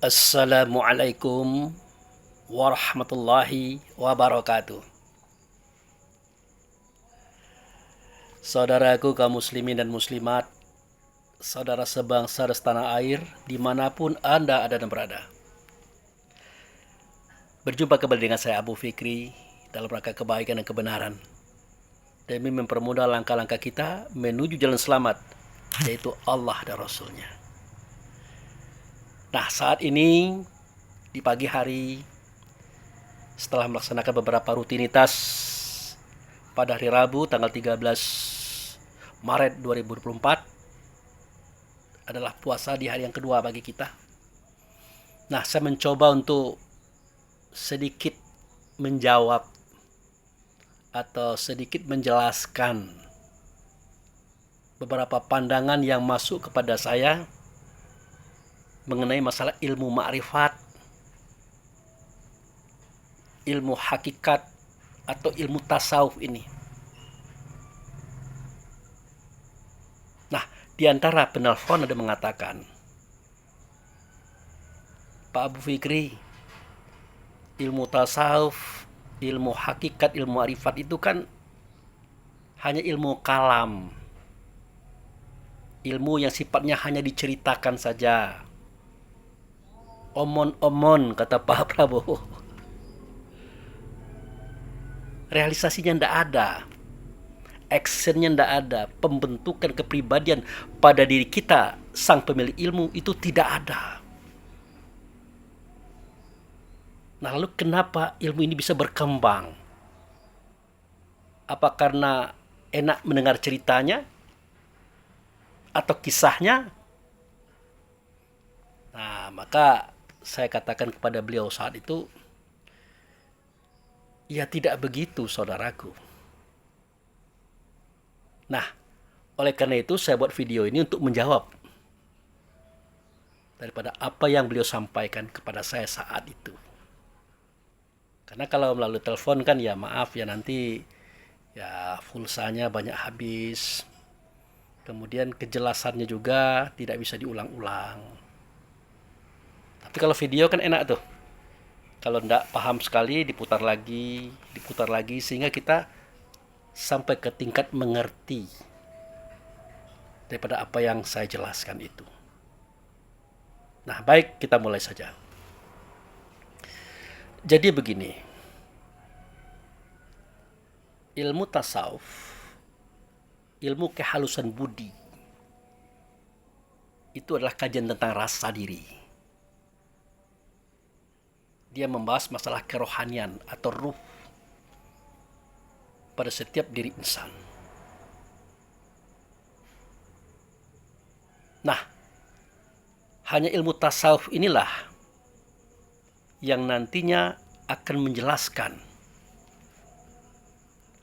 Assalamualaikum warahmatullahi wabarakatuh. Saudaraku kaum muslimin dan muslimat, saudara sebangsa dan setanah air, dimanapun Anda ada dan berada. Berjumpa kembali dengan saya Abu Fikri dalam rangka kebaikan dan kebenaran, demi mempermudah langkah-langkah kita menuju jalan selamat, yaitu Allah dan Rasulnya. Nah, saat ini di pagi hari, setelah melaksanakan beberapa rutinitas pada hari Rabu tanggal 13 Maret 2024 adalah puasa di hari yang kedua bagi kita. Nah, saya mencoba untuk sedikit menjawab atau sedikit menjelaskan beberapa pandangan yang masuk kepada saya mengenai masalah ilmu ma'rifat, ilmu hakikat, atau ilmu tasawuf ini. Nah, di antara penelpon ada mengatakan, Pak Abu Fikri, ilmu tasawuf, ilmu hakikat, ilmu ma'rifat itu kan hanya ilmu kalam, ilmu yang sifatnya hanya diceritakan saja, omon-omon, kata Pak Prabowo. Realisasinya tidak ada, actionnya tidak ada, pembentukan kepribadian pada diri kita sang pemilik ilmu itu tidak ada. Nah, lalu kenapa ilmu ini bisa berkembang? Apa karena enak mendengar ceritanya atau kisahnya? Nah, maka saya katakan kepada beliau saat itu, ya tidak begitu saudaraku. Nah, oleh karena itu saya buat video ini untuk menjawab daripada apa yang beliau sampaikan kepada saya saat itu. Karena kalau melalui telepon kan ya maaf ya, nanti ya pulsanya banyak habis. Kemudian kejelasannya juga tidak bisa diulang-ulang. Tapi kalau video kan enak tuh. Kalau tidak paham sekali diputar lagi sehingga kita sampai ke tingkat mengerti daripada apa yang saya jelaskan itu. Nah, baik, kita mulai saja. Jadi begini, ilmu tasawuf, ilmu kehalusan budi, itu adalah kajian tentang rasa diri. Dia membahas masalah kerohanian atau ruh pada setiap diri insan. Nah, hanya ilmu tasawuf inilah yang nantinya akan menjelaskan,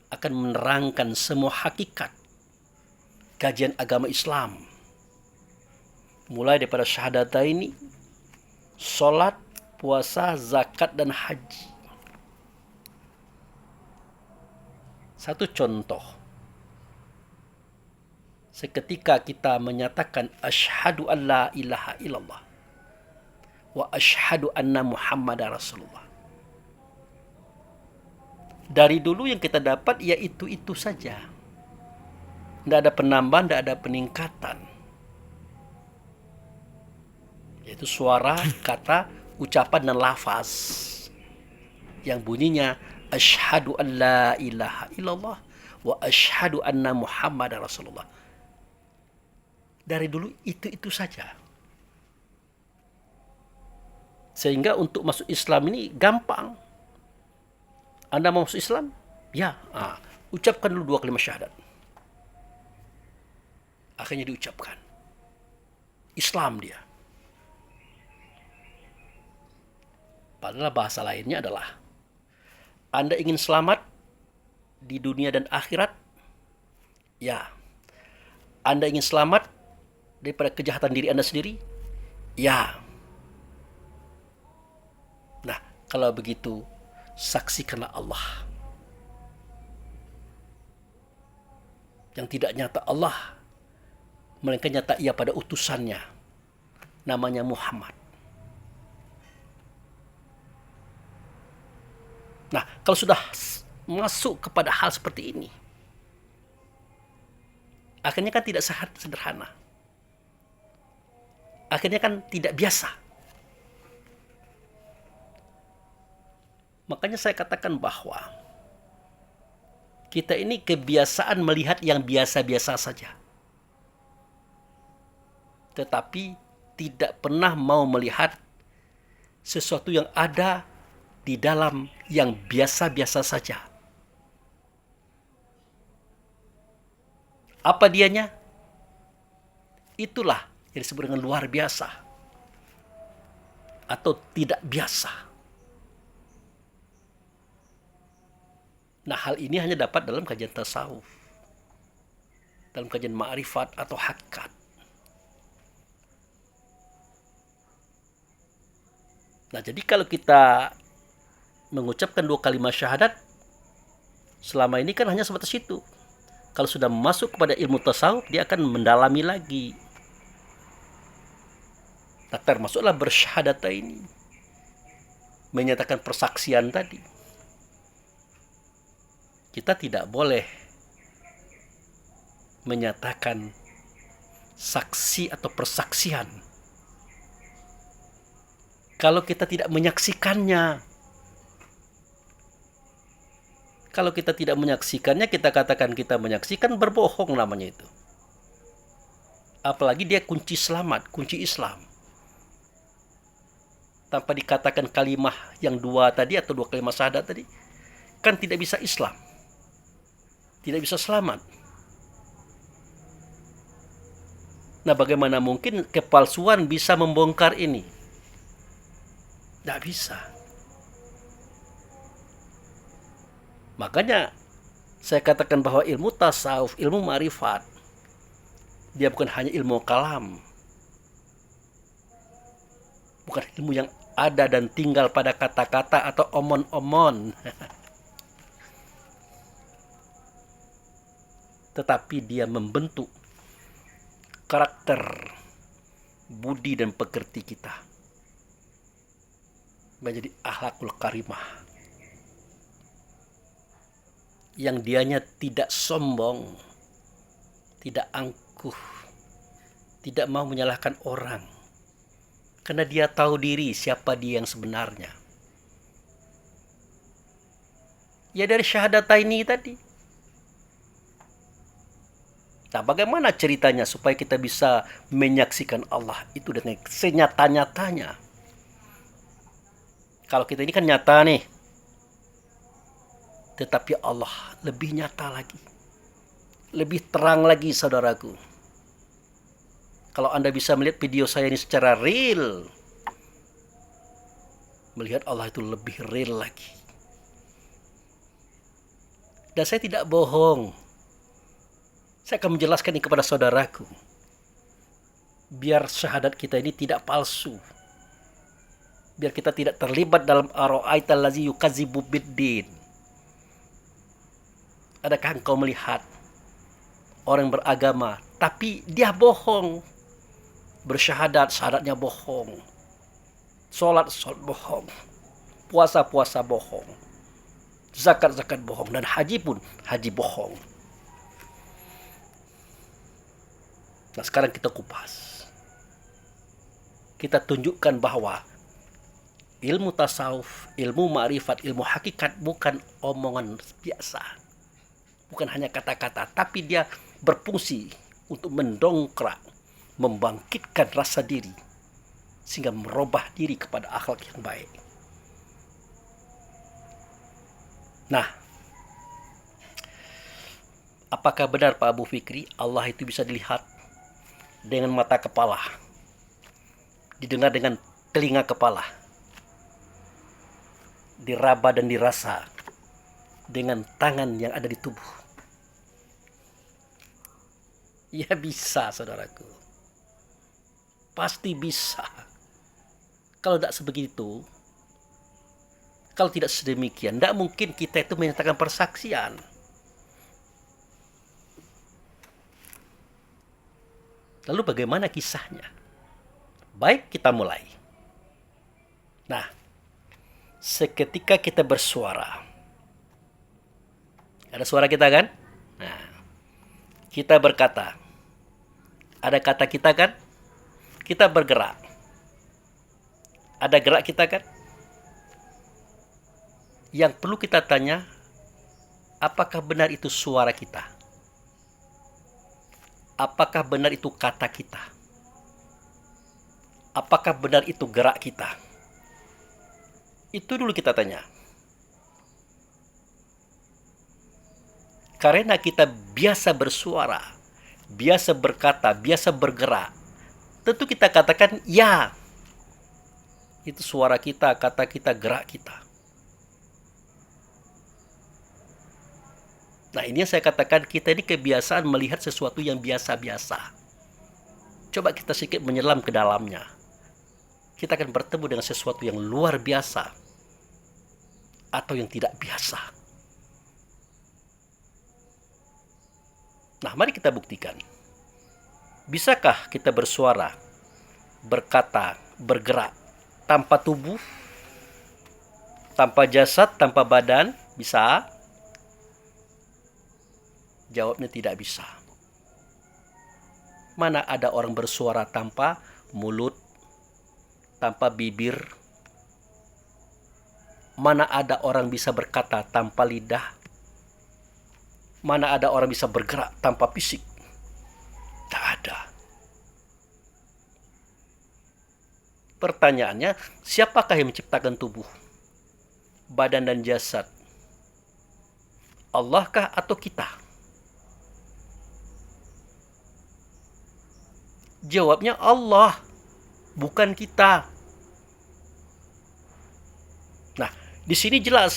akan menerangkan semua hakikat kajian agama Islam. Mulai daripada syahadataini, sholat, puasa, zakat, dan haji. Satu contoh, seketika kita menyatakan asyhadu an la ilaha illallah wa asyhadu anna muhammadar rasulullah. Dari dulu yang kita dapat ya itu saja. Tidak ada penambahan, tidak ada peningkatan. Yaitu suara, kata, ucapan, dan lafaz yang bunyinya asyhadu an la ilaha illallah wa asyhadu anna muhammadar rasulullah. Dari dulu itu saja. Sehingga untuk masuk Islam ini gampang. Anda mau masuk Islam? Ya, ucapkan dulu 2 kalimat syahadat. Akhirnya diucapkan. Islam dia. Padahal bahasa lainnya adalah, Anda ingin selamat di dunia dan akhirat? Ya. Anda ingin selamat daripada kejahatan diri Anda sendiri? Ya. Nah, kalau begitu, saksikanlah Allah. Yang tidak nyata Allah, melainkan nyata ia pada utusannya, namanya Muhammad. Nah, kalau sudah masuk kepada hal seperti ini, akhirnya kan tidak sederhana. Akhirnya kan tidak biasa. Makanya saya katakan bahwa kita ini kebiasaan melihat yang biasa-biasa saja. Tetapi tidak pernah mau melihat sesuatu yang ada di dalam yang biasa-biasa saja. Apa dianya? Itulah yang disebut dengan luar biasa atau tidak biasa. Nah, hal ini hanya dapat dalam kajian tasawuf, dalam kajian ma'rifat atau hakikat. Nah, jadi kalau kita mengucapkan 2 kalimat syahadat, selama ini kan hanya sebatas itu. Kalau sudah masuk kepada ilmu tasawuf, dia akan mendalami lagi. Nah, termasuklah bersyahadat ini, menyatakan persaksian tadi. Kita tidak boleh menyatakan saksi atau persaksian kalau kita tidak menyaksikannya. Kalau kita tidak menyaksikannya, kita katakan kita menyaksikan, berbohong namanya itu. Apalagi dia kunci selamat, kunci Islam. Tanpa dikatakan kalimah yang 2 tadi atau 2 kalimat syahadat tadi, kan tidak bisa Islam. Tidak bisa selamat. Nah, bagaimana mungkin kepalsuan bisa membongkar ini? Tidak bisa. Makanya saya katakan bahwa ilmu tasawuf, ilmu ma'rifat, dia bukan hanya ilmu kalam. Bukan ilmu yang ada dan tinggal pada kata-kata atau omon-omon. Tetapi dia membentuk karakter, budi dan pekerti kita menjadi akhlakul karimah, yang dianya tidak sombong, tidak angkuh, tidak mau menyalahkan orang, karena dia tahu diri siapa dia yang sebenarnya. Ya dari syahadataini tadi. Nah, bagaimana ceritanya supaya kita bisa menyaksikan Allah itu dengan senyata-nyatanya? Kalau kita ini kan nyata nih, tetapi Allah lebih nyata lagi, lebih terang lagi, saudaraku. Kalau Anda bisa melihat video saya ini secara real, melihat Allah itu lebih real lagi. Dan saya tidak bohong. Saya akan menjelaskan ini kepada saudaraku, biar syahadat kita ini tidak palsu, biar kita tidak terlibat dalam ara'aital ladzi yukadzibu biddin. Adakah engkau melihat orang beragama tapi dia bohong, bersyahadat syahadatnya bohong, sholat bohong, puasa bohong, zakat bohong, dan haji pun haji bohong. Nah, sekarang kita kupas. Kita tunjukkan bahwa ilmu tasawuf, ilmu ma'rifat, ilmu hakikat bukan omongan biasa. Bukan hanya kata-kata, tapi dia berfungsi untuk mendongkrak, membangkitkan rasa diri, sehingga merubah diri kepada akhlak yang baik. Nah, apakah benar Pak Abu Fikri, Allah itu bisa dilihat dengan mata kepala, didengar dengan telinga kepala, diraba dan dirasa dengan tangan yang ada di tubuh? Ya bisa, saudaraku. Pasti bisa. Kalau tidak sebegitu, kalau tidak sedemikian, tidak mungkin kita itu menyatakan persaksian. Lalu bagaimana kisahnya? Baik, kita mulai. Nah, seketika kita bersuara. Ada suara kita kan? Nah, kita berkata. Ada kata kita kan? Kita bergerak. Ada gerak kita kan? Yang perlu kita tanya, apakah benar itu suara kita? Apakah benar itu kata kita? Apakah benar itu gerak kita? Itu dulu kita tanya. Karena kita biasa bersuara, biasa berkata, biasa bergerak, tentu kita katakan ya. Itu suara kita, kata kita, gerak kita. Nah, ini yang saya katakan, kita ini kebiasaan melihat sesuatu yang biasa-biasa. Coba kita sedikit menyelam ke dalamnya. Kita akan bertemu dengan sesuatu yang luar biasa atau yang tidak biasa. Nah, mari kita buktikan. Bisakah kita bersuara, berkata, bergerak tanpa tubuh, tanpa jasad, tanpa badan? Bisa? Jawabnya tidak bisa. Mana ada orang bersuara tanpa mulut, tanpa bibir? Mana ada orang bisa berkata tanpa lidah? Mana ada orang bisa bergerak tanpa fisik? Tak ada. Pertanyaannya, siapakah yang menciptakan tubuh, badan dan jasad? Allahkah atau kita? Jawabnya Allah, bukan kita. Nah, di sini jelas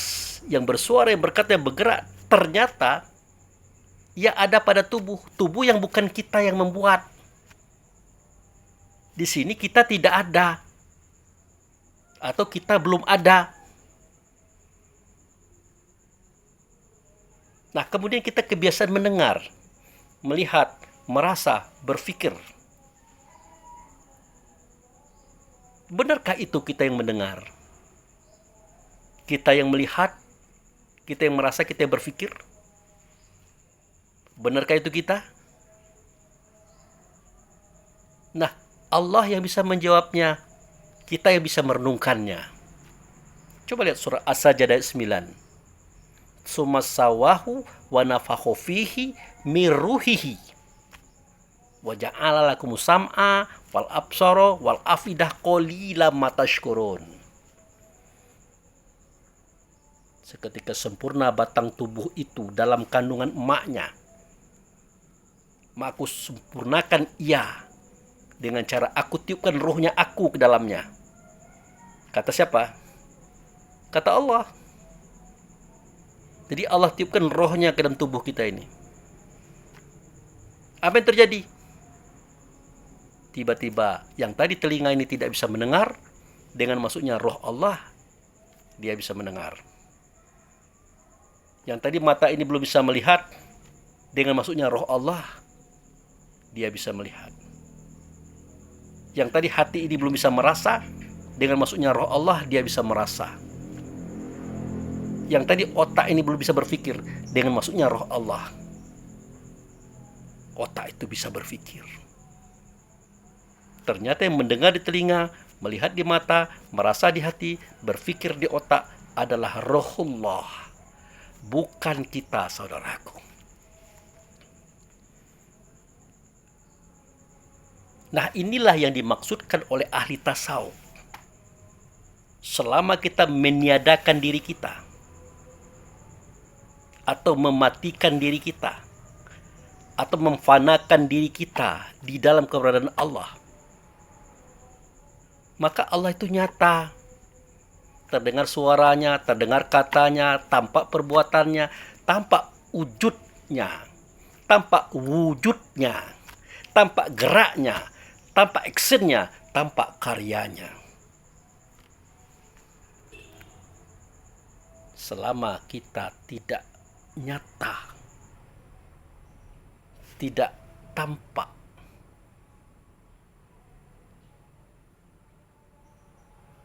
yang bersuara, yang berkata, yang bergerak, ternyata ya ada pada tubuh yang bukan kita yang membuat. Di sini kita tidak ada, atau kita belum ada. Nah, kemudian kita kebiasaan mendengar, melihat, merasa, berpikir. Benarkah itu kita yang mendengar? Kita yang melihat, kita yang merasa, kita yang berpikir? Benarkah itu kita? Nah, Allah yang bisa menjawabnya, kita yang bisa merenungkannya. Coba lihat surah As-Sajdah ayat 9. Sumasawahu wa nafakhu fihi min ruhihi wa ja'ala lakumus sam'a wal absara wal afidah qalilan ma tashkurun. Seketika sempurna batang tubuh itu dalam kandungan emaknya, maka aku sempurnakan ia dengan cara aku tiupkan rohnya aku ke dalamnya. Kata siapa? Kata Allah. Jadi Allah tiupkan rohnya ke dalam tubuh kita ini. Apa yang terjadi? Tiba-tiba yang tadi telinga ini tidak bisa mendengar, dengan masuknya roh Allah, dia bisa mendengar. Yang tadi mata ini belum bisa melihat, dengan masuknya roh Allah, dia bisa melihat. Yang tadi hati ini belum bisa merasa, dengan masuknya roh Allah, dia bisa merasa. Yang tadi otak ini belum bisa berpikir, dengan masuknya roh Allah, otak itu bisa berpikir. Ternyata yang mendengar di telinga, melihat di mata, merasa di hati, berpikir di otak adalah rohullah, bukan kita, saudaraku. Nah, inilah yang dimaksudkan oleh ahli tasawuf. Selama kita meniadakan diri kita atau mematikan diri kita atau memfanakan diri kita di dalam keberadaan Allah, maka Allah itu nyata. Terdengar suaranya, terdengar katanya, tampak perbuatannya, tampak wujudnya, tampak wujudnya, tampak geraknya, tampak actionnya, tampak karyanya. Selama kita tidak nyata, tidak tampak,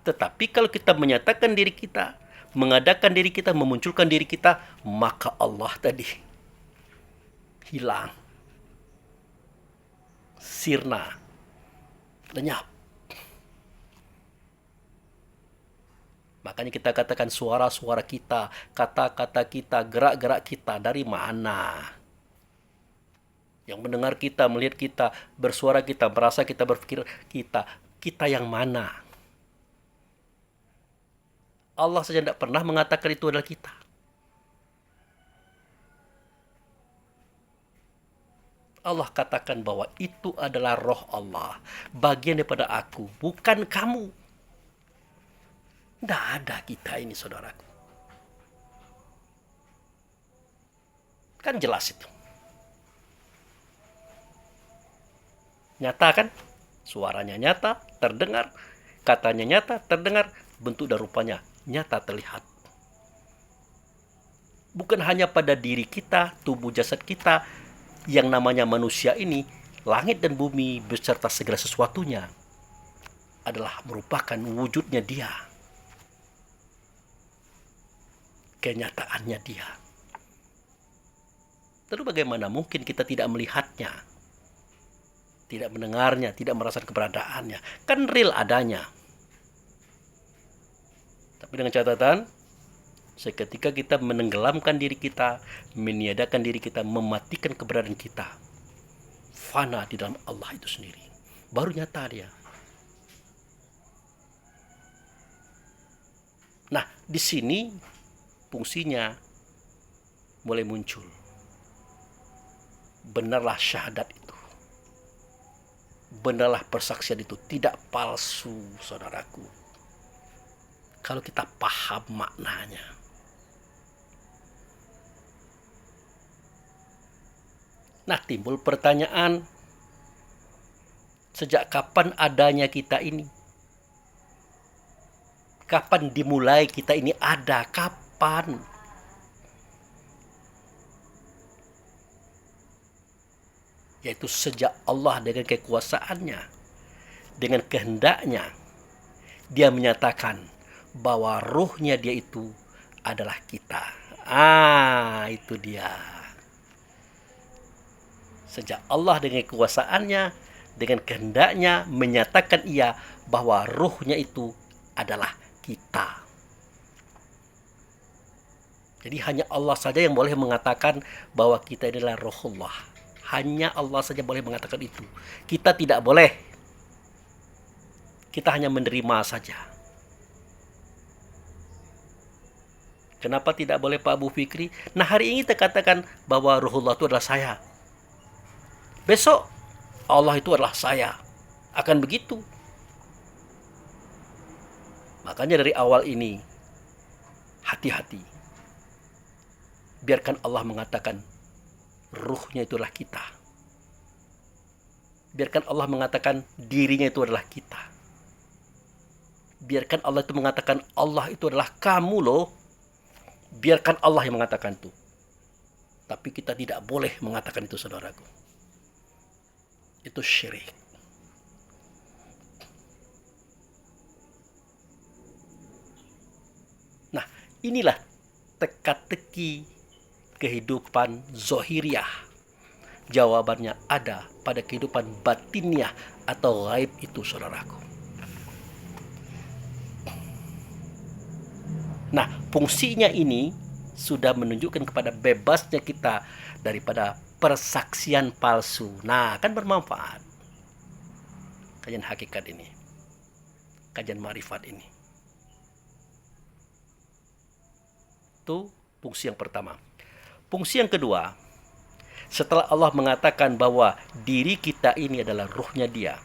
Tetapi kalau kita menyatakan diri kita, mengadakan diri kita, memunculkan diri kita, maka Allah tadi hilang, sirna, lenyap. Makanya kita katakan suara-suara kita, kata-kata kita, gerak-gerak kita dari mana? Yang mendengar kita, melihat kita, bersuara kita, merasa kita, berpikir kita yang mana? Allah saja tidak pernah mengatakan itu adalah kita. Allah katakan bahwa itu adalah roh Allah, bagian daripada aku, bukan kamu. Tidak ada kita ini, saudaraku. Kan jelas itu. Nyata kan? Suaranya nyata, terdengar. Katanya nyata, terdengar. Bentuk dan rupanya nyata, terlihat. Bukan hanya pada diri kita, tubuh jasad kita, yang namanya manusia ini, langit dan bumi beserta segala sesuatunya adalah merupakan wujudnya Dia. Kenyataannya Dia. Lalu bagaimana mungkin kita tidak melihatnya, tidak mendengarnya, tidak merasakan keberadaannya? Kan real adanya. Tapi dengan catatan, seketika kita menenggelamkan diri kita, meniadakan diri kita, mematikan keberadaan kita, fana di dalam Allah itu sendiri, baru nyata Dia. Nah, di sini fungsinya mulai muncul. Benarlah syahadat itu. Benarlah persaksian itu tidak palsu, saudaraku. Kalau kita paham maknanya. Nah, timbul pertanyaan, sejak kapan adanya kita ini? Kapan dimulai kita ini ada? Kapan? Yaitu sejak Allah dengan kekuasaannya, dengan kehendaknya, Dia menyatakan bahwa ruhnya Dia itu adalah kita. Itu dia. Sejak Allah dengan kekuasaannya, dengan kehendaknya menyatakan Ia bahwa ruhnya itu adalah kita. Jadi hanya Allah saja yang boleh mengatakan bahwa kita adalah Ruhullah. Hanya Allah saja boleh mengatakan itu. Kita tidak boleh. Kita hanya menerima saja. Kenapa tidak boleh Pak Abu Fikri? Nah, hari ini kita katakan bahwa Ruhullah itu adalah saya. Besok Allah itu adalah saya. Akan begitu. Makanya dari awal ini, hati-hati. Biarkan Allah mengatakan, ruhnya itu adalah kita. Biarkan Allah mengatakan, dirinya itu adalah kita. Biarkan Allah itu mengatakan, Allah itu adalah kamu loh. Biarkan Allah yang mengatakan itu. Tapi kita tidak boleh mengatakan itu, saudaraku. Itu syirik. Nah, inilah teka-teki kehidupan zohiriyah. Jawabannya ada pada kehidupan batiniah atau gaib itu, saudaraku. Nah, fungsinya ini sudah menunjukkan kepada bebasnya kita daripada persaksian palsu. Nah, kan bermanfaat kajian hakikat ini, kajian marifat ini. Itu fungsi yang pertama. Fungsi yang kedua, setelah Allah mengatakan bahwa diri kita ini adalah ruhnya Dia,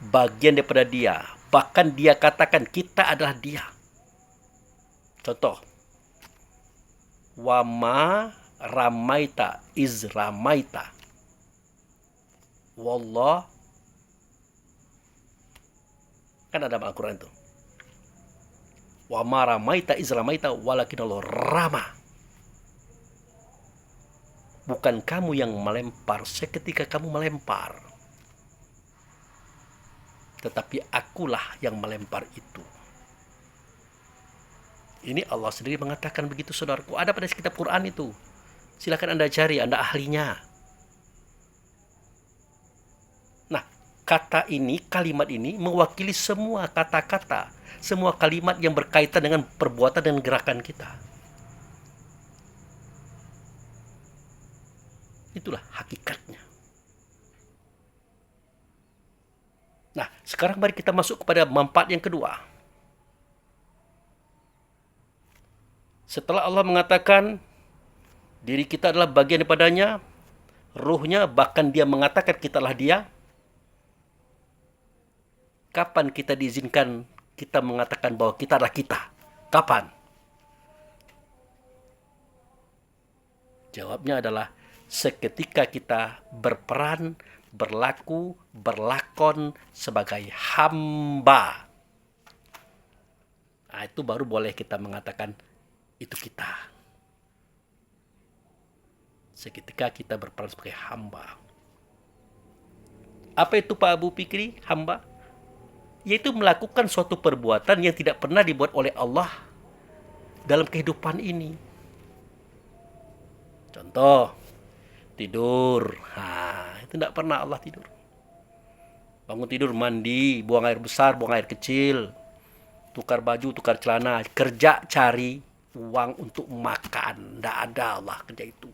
bagian daripada Dia, bahkan Dia katakan kita adalah Dia. Contoh, wama ramaita iz ramaita wallah, kan ada Al-Quran itu, wama ramaita iz ramaita walakin Allah rama. Bukan kamu yang melempar seketika kamu melempar, tetapi akulah yang melempar itu. Ini Allah sendiri mengatakan begitu, saudaraku. Ada pada kitab Quran itu. Silakan Anda cari, Anda ahlinya. Nah, kata ini, kalimat ini mewakili semua kata-kata, semua kalimat yang berkaitan dengan perbuatan dan gerakan kita. Itulah hakikatnya. Nah, sekarang mari kita masuk kepada manfaat yang kedua. Setelah Allah mengatakan diri kita adalah bagian daripadanya, ruhnya, bahkan dia mengatakan kitalah dia. Kapan kita diizinkan kita mengatakan bahwa kita adalah kita? Kapan? Jawabnya adalah seketika kita berperan, berlaku, berlakon sebagai hamba. Nah, itu baru boleh kita mengatakan itu kita. Seketika kita berperan sebagai hamba. Apa itu Pak Abu Fikri, hamba? Yaitu melakukan suatu perbuatan yang tidak pernah dibuat oleh Allah dalam kehidupan ini. Contoh, tidur. Nah, itu tidak pernah Allah tidur. Bangun tidur, mandi, buang air besar, buang air kecil, tukar baju, tukar celana, kerja cari uang untuk makan. Tidak ada Allah kerja itu.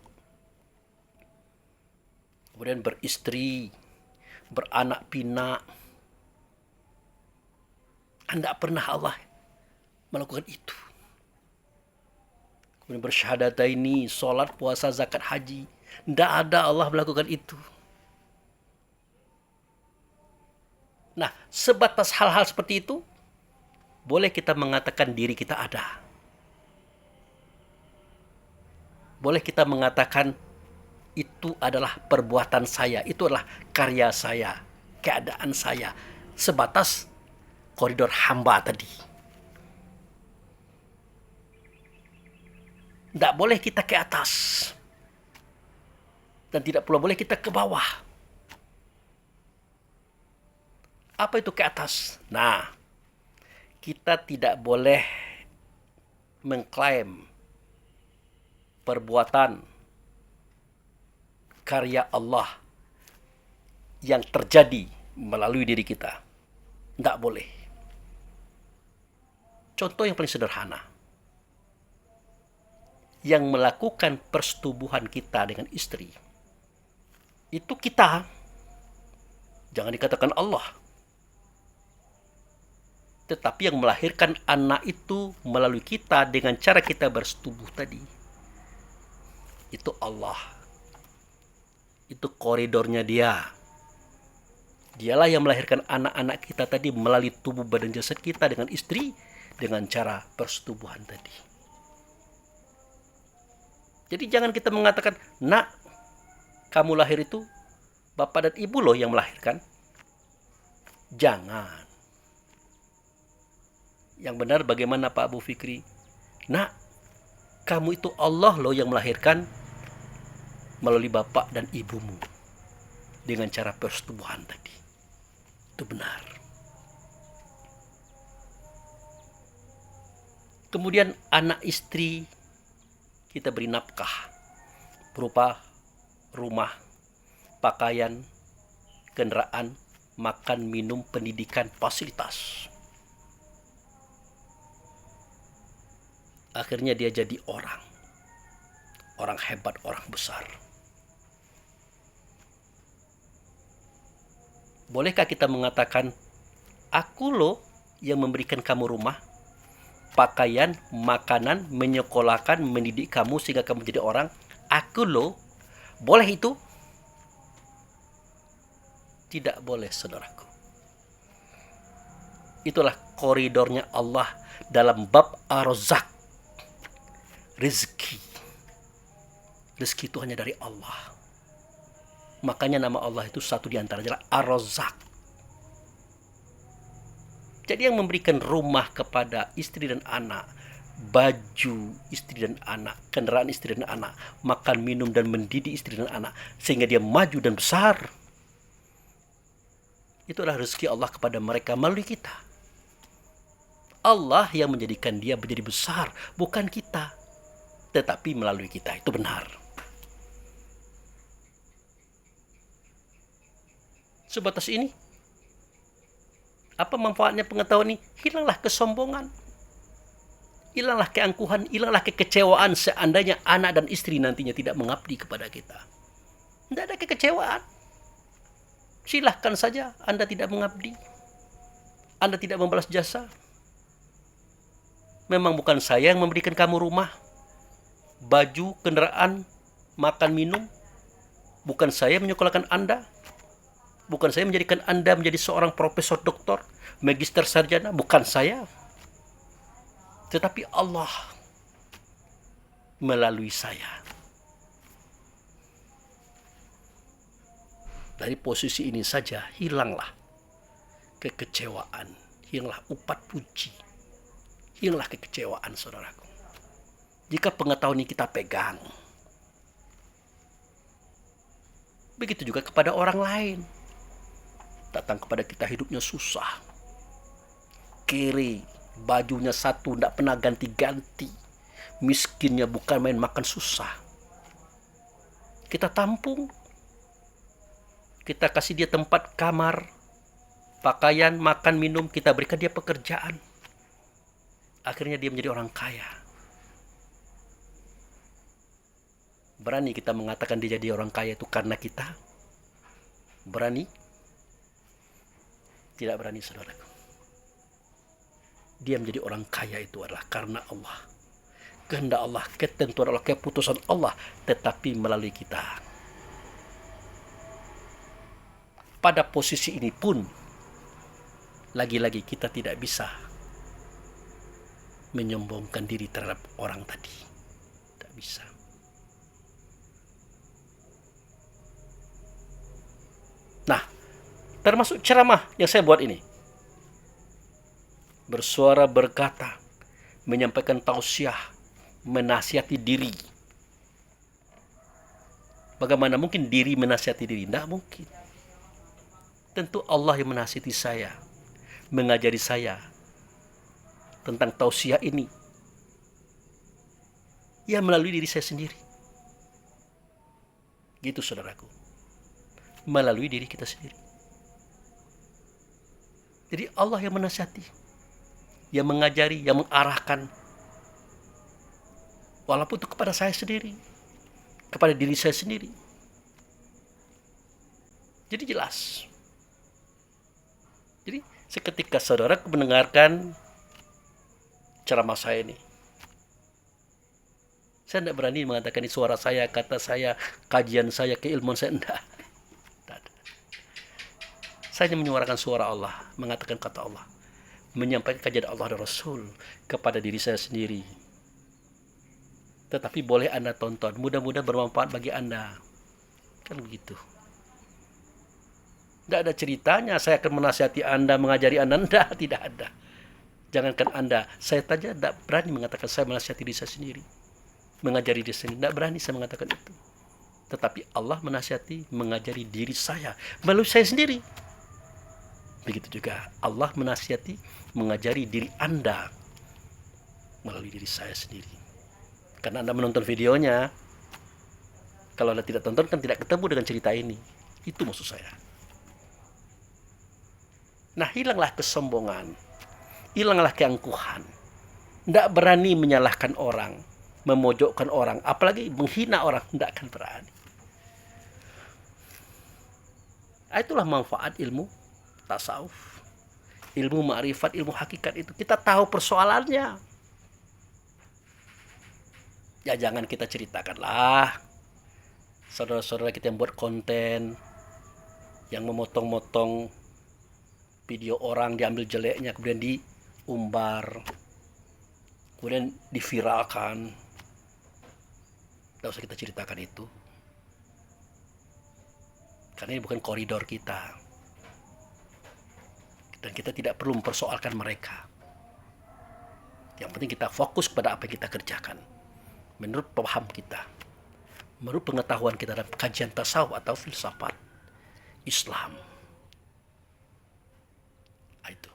Kemudian beristri, beranak pinak. Anda pernah Allah melakukan itu. Kemudian bersyahadataini, sholat, puasa, zakat, haji. Tidak ada Allah melakukan itu. Nah, sebatas hal-hal seperti itu, boleh kita mengatakan diri kita ada. Boleh kita mengatakan itu adalah perbuatan saya, itu adalah karya saya, keadaan saya. Sebatas koridor hamba tadi. Tidak boleh kita ke atas. Dan tidak pula boleh kita ke bawah. Apa itu ke atas? Nah, kita tidak boleh mengklaim perbuatan karya Allah yang terjadi melalui diri kita. Tidak boleh. Contoh yang paling sederhana. Yang melakukan persetubuhan kita dengan istri. Itu kita. Jangan dikatakan Allah. Tetapi yang melahirkan anak itu melalui kita dengan cara kita bersetubuh tadi. Itu Allah. Itu koridornya dia. Dialah yang melahirkan anak-anak kita tadi melalui tubuh badan jasad kita dengan istri. Dengan cara persetubuhan tadi. Jadi jangan kita mengatakan, nak, kamu lahir itu bapak dan ibu loh yang melahirkan. Jangan. Yang benar bagaimana Pak Abu Fikri? Nak, kamu itu Allah loh yang melahirkan melalui bapak dan ibumu. Dengan cara persetubuhan tadi. Itu benar. Kemudian anak istri kita beri nafkah berupa rumah, pakaian, kendaraan, makan, minum, pendidikan, fasilitas. Akhirnya dia jadi orang hebat, orang besar. Bolehkah kita mengatakan, aku loh yang memberikan kamu rumah, pakaian, makanan, menyekolahkan, mendidik kamu sehingga kamu jadi orang. Aku loh. Boleh itu? Tidak boleh, saudaraku. Itulah koridornya Allah dalam bab ar-razak. Rezeki. Rezeki itu hanya dari Allah. Makanya nama Allah itu satu di antaranya adalah ar-razak. Jadi yang memberikan rumah kepada istri dan anak, baju istri dan anak, kendaraan istri dan anak, makan, minum, dan mendidik istri dan anak, sehingga dia maju dan besar. Itu adalah rezeki Allah kepada mereka melalui kita. Allah yang menjadikan dia menjadi besar, bukan kita. Tetapi melalui kita, itu benar. Sebatas ini. Apa manfaatnya pengetahuan ini? Hilanglah kesombongan. Hilanglah keangkuhan, hilanglah kekecewaan seandainya anak dan istri nantinya tidak mengabdi kepada kita. Tidak ada kekecewaan. Silahkan saja Anda tidak mengabdi. Anda tidak membalas jasa. Memang bukan saya yang memberikan kamu rumah, baju, kendaraan, makan, minum. Bukan saya menyekolahkan Anda. Bukan saya menjadikan Anda menjadi seorang profesor, doktor, magister, sarjana. Bukan saya. Tetapi Allah melalui saya. Dari posisi ini saja hilanglah kekecewaan, hilanglah upat puji, hilanglah kekecewaan, saudaraku. Jika pengetahuan ini kita pegang, begitu juga kepada orang lain. Datang kepada kita hidupnya susah, kere, bajunya satu, tidak pernah ganti-ganti, miskinnya bukan main, makan susah. Kita tampung, kita kasih dia tempat kamar, pakaian, makan, minum, kita berikan dia pekerjaan. Akhirnya dia menjadi orang kaya. Berani kita mengatakan dia jadi orang kaya itu karena kita? Berani? Tidak berani, saudaraku. Dia menjadi orang kaya itu adalah karena Allah. Kehendak Allah, ketentuan Allah, keputusan Allah, tetapi melalui kita. Pada posisi ini pun, lagi-lagi kita tidak bisa menyombongkan diri terhadap orang tadi. Tidak bisa. Nah, termasuk ceramah yang saya buat ini. Bersuara, berkata, menyampaikan tausiah, menasihati diri. Bagaimana mungkin diri menasihati diri? Tidak mungkin. Tentu Allah yang menasihati saya, mengajari saya tentang tausiah ini. Ya melalui diri saya sendiri. Gitu, saudaraku. Melalui diri kita sendiri. Jadi Allah yang menasihati, yang mengajari, yang mengarahkan. Walaupun itu kepada saya sendiri, kepada diri saya sendiri. Jadi jelas. Jadi seketika saudara mendengarkan ceramah saya ini, saya tidak berani mengatakan ini suara saya, kata saya, kajian saya, keilmuan saya. Tidak. Saya hanya menyuarakan suara Allah, mengatakan kata Allah, menyampaikan kajian Allah dan Rasul kepada diri saya sendiri. Tetapi boleh Anda tonton, mudah-mudahan bermanfaat bagi Anda. Kan begitu. Tidak ada ceritanya saya akan menasihati Anda, mengajari Anda. Tidak ada. Jangankan Anda, saya saja tidak berani mengatakan saya menasihati diri saya sendiri, mengajari diri sendiri. Tidak berani saya mengatakan itu. Tetapi Allah menasihati, mengajari diri saya melalui saya sendiri. Begitu juga Allah menasihati, mengajari diri Anda melalui diri saya sendiri. Karena Anda menonton videonya, kalau Anda tidak tonton kan tidak ketemu dengan cerita ini. Itu maksud saya. Nah, hilanglah kesombongan, hilanglah keangkuhan. Tidak berani menyalahkan orang, memojokkan orang, apalagi menghina orang, tidak akan berani. Itulah manfaat ilmu tasawuf, ilmu ma'rifat, ilmu hakikat itu. Kita tahu persoalannya. Ya jangan kita ceritakanlah saudara-saudara kita yang buat konten, yang memotong-motong video orang, diambil jeleknya, kemudian diumbar, kemudian diviralkan. Tidak usah kita ceritakan itu. Karena ini bukan koridor kita. Dan kita tidak perlu mempersoalkan mereka. Yang penting kita fokus pada apa yang kita kerjakan. Menurut paham kita. Menurut pengetahuan kita dalam kajian tasawuf atau filsafat Islam. Itu.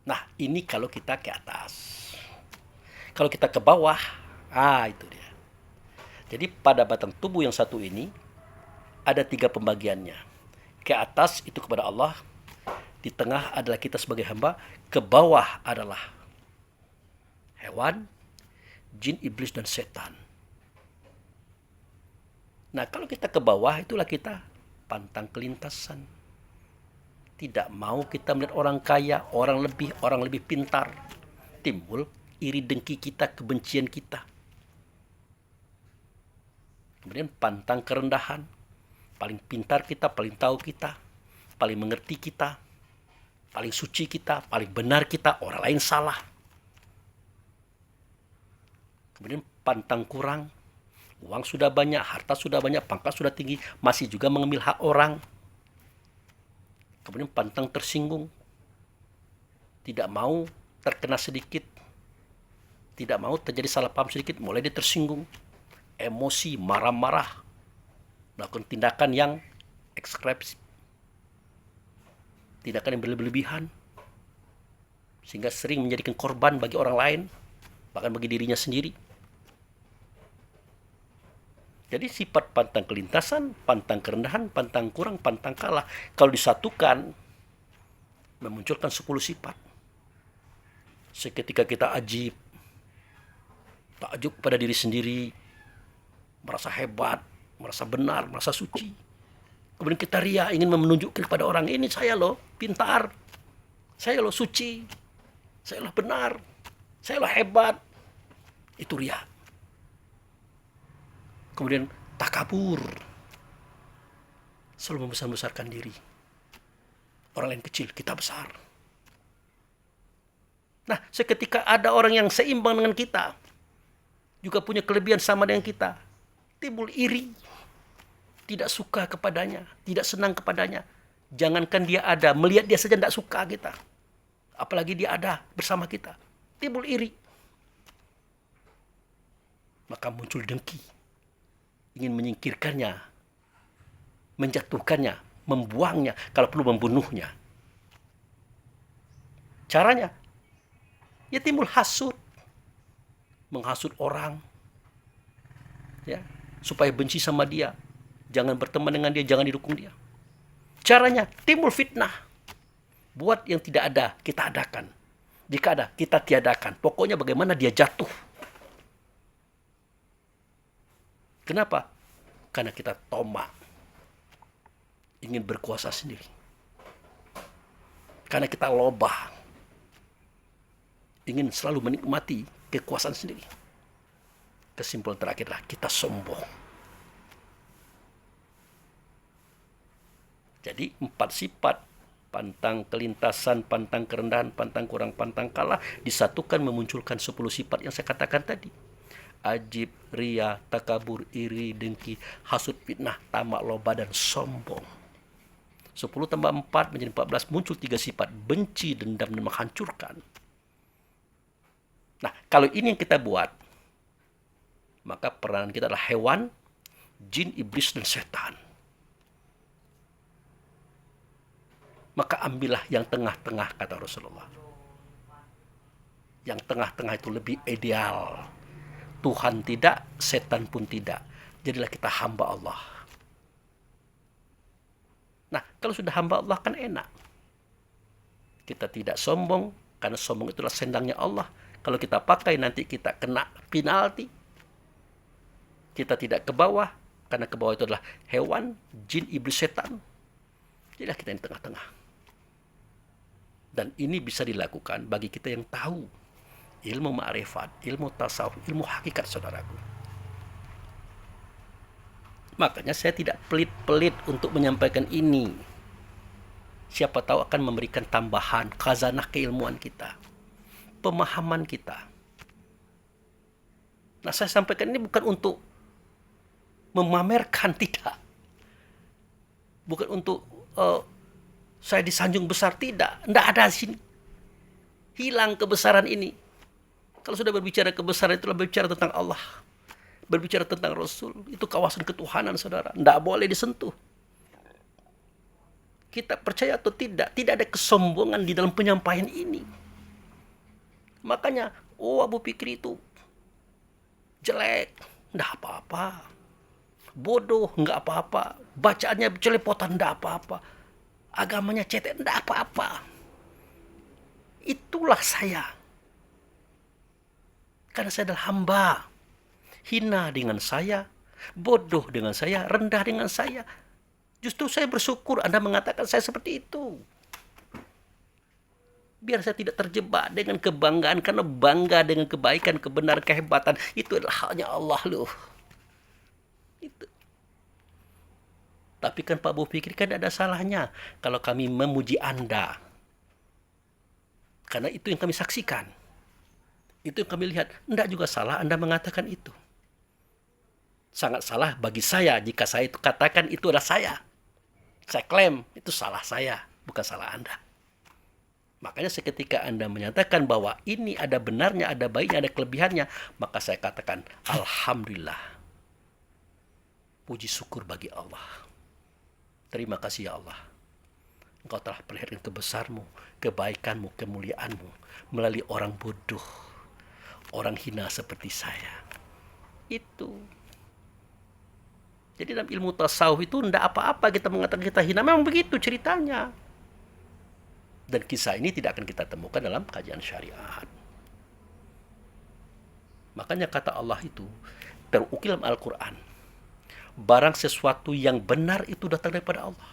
Nah, ini kalau kita ke atas. Kalau kita ke bawah, itu dia. Jadi pada batang tubuh yang satu ini ada 3 pembagiannya. Ke atas itu kepada Allah, di tengah adalah kita sebagai hamba, ke bawah adalah hewan, jin, iblis, dan setan. Nah, kalau kita ke bawah, itulah kita pantang kelintasan. Tidak mau kita melihat orang kaya, orang lebih pintar. Timbul iri dengki kita, kebencian kita. Kemudian pantang kerendahan. Paling pintar kita, paling tahu kita, paling mengerti kita, paling suci kita, paling benar kita, orang lain salah. Kemudian pantang kurang. Uang sudah banyak, harta sudah banyak, pangkat sudah tinggi, masih juga mengambil hak orang. Kemudian pantang tersinggung. Tidak mau terkena sedikit. Tidak mau terjadi salah paham sedikit, mulai dia tersinggung. Emosi, marah-marah. Melakukan tindakan yang ekspresif. Tindakan yang berlebihan. Sehingga sering menjadikan korban bagi orang lain. Bahkan bagi dirinya sendiri. Jadi sifat pantang kelintasan, pantang kerendahan, pantang kurang, pantang kalah, kalau disatukan memunculkan 10 sifat. Seketika kita ajib, takjub pada diri sendiri, merasa hebat, merasa benar, merasa suci. Kemudian kita ria, ingin menunjukkan kepada orang ini, saya loh pintar, saya loh suci, saya loh benar, saya loh hebat. Itu ria. Kemudian takabur, selalu membesar-besarkan diri. Orang lain kecil, kita besar. Nah, seketika ada orang yang seimbang dengan kita, juga punya kelebihan sama dengan kita, timbul iri, tidak suka kepadanya, tidak senang kepadanya. Jangankan dia ada, melihat dia saja tidak suka kita. Apalagi dia ada bersama kita, timbul iri. Maka muncul dengki. Ingin menyingkirkannya, menjatuhkannya, membuangnya, kalau perlu membunuhnya. Caranya, ya timbul hasud, menghasut orang, ya, supaya benci sama dia, jangan berteman dengan dia, jangan didukung dia. Caranya, timbul fitnah, buat yang tidak ada, kita adakan. Jika ada, kita tiadakan. Pokoknya bagaimana dia jatuh. Kenapa? Karena kita tomak, ingin berkuasa sendiri. Karena kita lobah, ingin selalu menikmati kekuasaan sendiri. Kesimpulan terakhirlah kita sombong. Jadi 4 sifat, pantang kelintasan, pantang kerendahan, pantang kurang, pantang kalah, disatukan memunculkan 10 sifat yang saya katakan tadi. Ajib, ria, takabur, iri, dengki, hasud, fitnah, tamak, loba, dan sombong. 10 tambah 4 menjadi 14, muncul 3 sifat, benci, dendam, dan menghancurkan. Nah, kalau ini yang kita buat, maka peranan kita adalah hewan, jin, iblis, dan setan. Maka ambillah yang tengah-tengah, kata Rasulullah. Yang tengah-tengah itu lebih ideal. Tuhan tidak, setan pun tidak. Jadilah kita hamba Allah. Nah, kalau sudah hamba Allah kan enak. Kita tidak sombong, karena sombong itulah sendangnya Allah. Kalau kita pakai nanti kita kena penalti. Kita tidak ke bawah, karena ke bawah itu adalah hewan, jin, iblis, setan. Jadilah kita yang tengah-tengah. Dan ini bisa dilakukan bagi kita yang tahu ilmu ma'rifat, ilmu tasawuf, ilmu hakikat, saudaraku. Makanya saya tidak pelit-pelit untuk menyampaikan ini. Siapa tahu akan memberikan tambahan khazanah keilmuan kita, pemahaman kita. Nah, saya sampaikan ini bukan untuk memamerkan, tidak. Bukan untuk saya disanjung besar, tidak. Tidak ada di sini. Hilang kebesaran ini. Kalau sudah berbicara kebesaran, itulah berbicara tentang Allah, berbicara tentang Rasul. Itu kawasan ketuhanan, saudara. Tidak boleh disentuh. Kita percaya atau tidak, tidak ada kesombongan di dalam penyampaian ini. Makanya, oh Abu Fikri itu jelek, nggak apa-apa. Bodoh, nggak apa-apa. Bacaannya celepotan, nggak apa-apa. Agamanya cetek, nggak apa-apa. Itulah saya. Karena saya adalah hamba. Hina dengan saya, bodoh dengan saya, rendah dengan saya. Justru saya bersyukur Anda mengatakan saya seperti itu. Biar saya tidak terjebak dengan kebanggaan, karena bangga dengan kebaikan, kebenaran, kehebatan itu adalah halnya Allah loh. Itu. Tapi kan Pak Bu Fikri kan ada salahnya kalau kami memuji Anda. Karena itu yang kami saksikan. Itu yang kami lihat. Tidak juga salah Anda mengatakan itu. Sangat salah bagi saya jika saya itu katakan itu adalah saya. Saya klaim itu salah saya, bukan salah Anda. Makanya seketika Anda menyatakan bahwa ini ada benarnya, ada baiknya, ada kelebihannya, maka saya katakan Alhamdulillah. Puji syukur bagi Allah. Terima kasih ya Allah. Engkau telah perlihatkan kebesarmu, kebaikanmu, kemuliaanmu melalui orang bodoh, orang hina seperti saya. Itu. Jadi dalam ilmu tasawuf itu tidak apa-apa kita mengatakan kita hina. Memang begitu ceritanya. Dan kisah ini tidak akan kita temukan dalam kajian syariat. Makanya kata Allah itu terukil dalam Al-Quran. Barang sesuatu yang benar itu datang daripada Allah.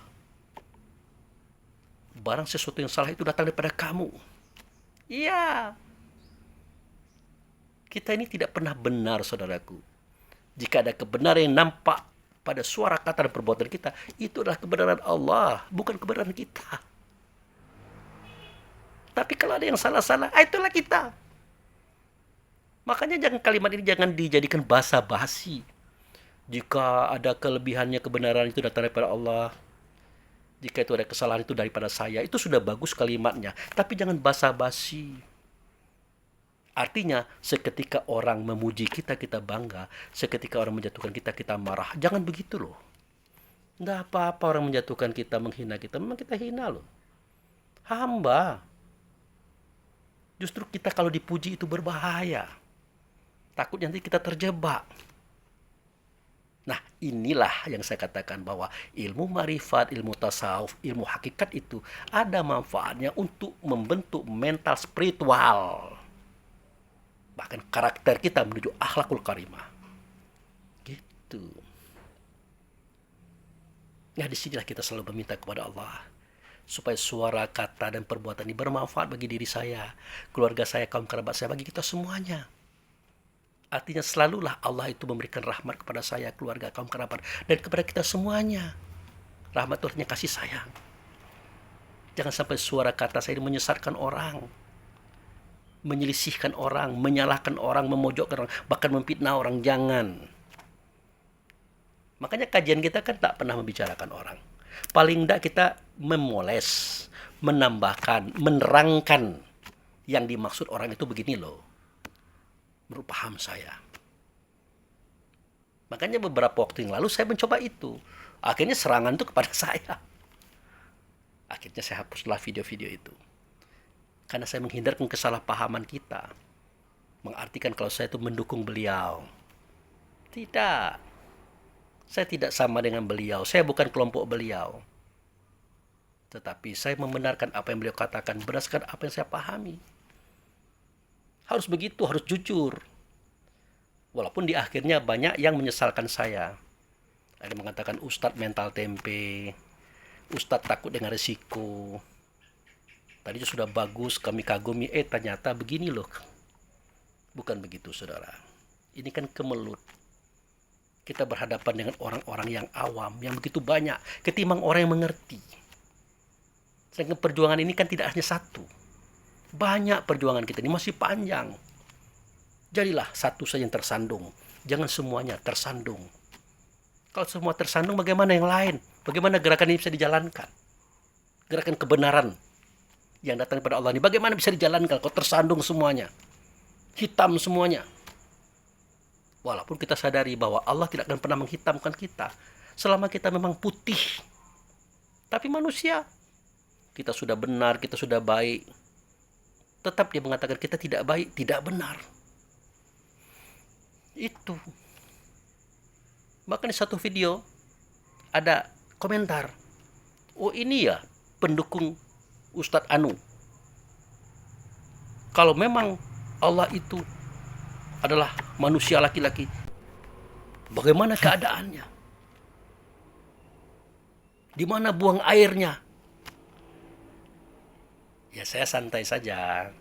Barang sesuatu yang salah itu datang daripada kamu. Iya. Kita ini tidak pernah benar, saudaraku. Jika ada kebenaran yang nampak pada suara kata dan perbuatan kita, itu adalah kebenaran Allah, bukan kebenaran kita. Tapi kalau ada yang salah-salah, itulah kita. Makanya kalimat ini jangan dijadikan basa-basi. Jika ada kelebihannya, kebenaran itu datang daripada Allah. Jika itu ada kesalahan itu daripada saya. Itu sudah bagus kalimatnya. Tapi jangan basa-basi. Artinya, seketika orang memuji kita, kita bangga. Seketika orang menjatuhkan kita, kita marah. Jangan begitu loh. Nggak apa-apa orang menjatuhkan kita, menghina kita. Memang kita hina loh. Hamba. Justru kita kalau dipuji itu berbahaya. Takut nanti kita terjebak. Nah, inilah yang saya katakan bahwa ilmu marifat, ilmu tasawuf, ilmu hakikat itu ada manfaatnya untuk membentuk mental spiritual. Bahkan karakter kita menuju akhlakul karimah. Gitu. Nah, disinilah kita selalu meminta kepada Allah. Supaya suara, kata, dan perbuatan ini bermanfaat bagi diri saya, keluarga saya, kaum kerabat saya, bagi kita semuanya. Artinya selalulah Allah itu memberikan rahmat kepada saya, keluarga, kaum kerabat, dan kepada kita semuanya. Rahmat itu artinya kasih sayang. Jangan sampai suara kata saya ini menyesatkan orang, menyelisihkan orang, menyalahkan orang, memojokkan orang, bahkan memfitnah orang. Jangan. Makanya kajian kita kan tak pernah membicarakan orang. Paling tidak kita memoles, menambahkan, menerangkan yang dimaksud orang itu begini loh. Menurut paham saya. Makanya beberapa waktu yang lalu saya mencoba itu. Akhirnya serangan itu kepada saya. Akhirnya saya hapuslah video-video itu. Karena saya menghindarkan kesalahpahaman kita. Mengartikan kalau saya itu mendukung beliau. Tidak. Saya tidak sama dengan beliau. Saya bukan kelompok beliau. Tetapi saya membenarkan apa yang beliau katakan berdasarkan apa yang saya pahami. Harus begitu, harus jujur. Walaupun di akhirnya banyak yang menyesalkan saya. Ada yang mengatakan Ustadz mental tempe. Ustadz takut dengan resiko. Tadinya sudah bagus, kami kagumi. Ternyata begini loh. Bukan begitu, saudara. Ini kan kemelut. Kita berhadapan dengan orang-orang yang awam, yang begitu banyak, ketimbang orang yang mengerti. Sedangkan perjuangan ini kan tidak hanya satu. Banyak perjuangan kita ini masih panjang. Jadilah satu saja yang tersandung. Jangan semuanya tersandung. Kalau semua tersandung, bagaimana yang lain? Bagaimana gerakan ini bisa dijalankan? Gerakan kebenaran yang datang kepada Allah ini, bagaimana bisa dijalankan kalau tersandung semuanya? Hitam semuanya. Walaupun kita sadari bahwa Allah tidak akan pernah menghitamkan kita selama kita memang putih. Tapi manusia, kita sudah benar, kita sudah baik. tetap dia mengatakan kita tidak baik, tidak benar. Itu. Bahkan di satu video ada komentar, oh ini ya pendukung Ustadz Anu. Kalau memang Allah itu adalah manusia laki-laki, bagaimana keadaannya? Di mana buang airnya? Ya saya santai saja.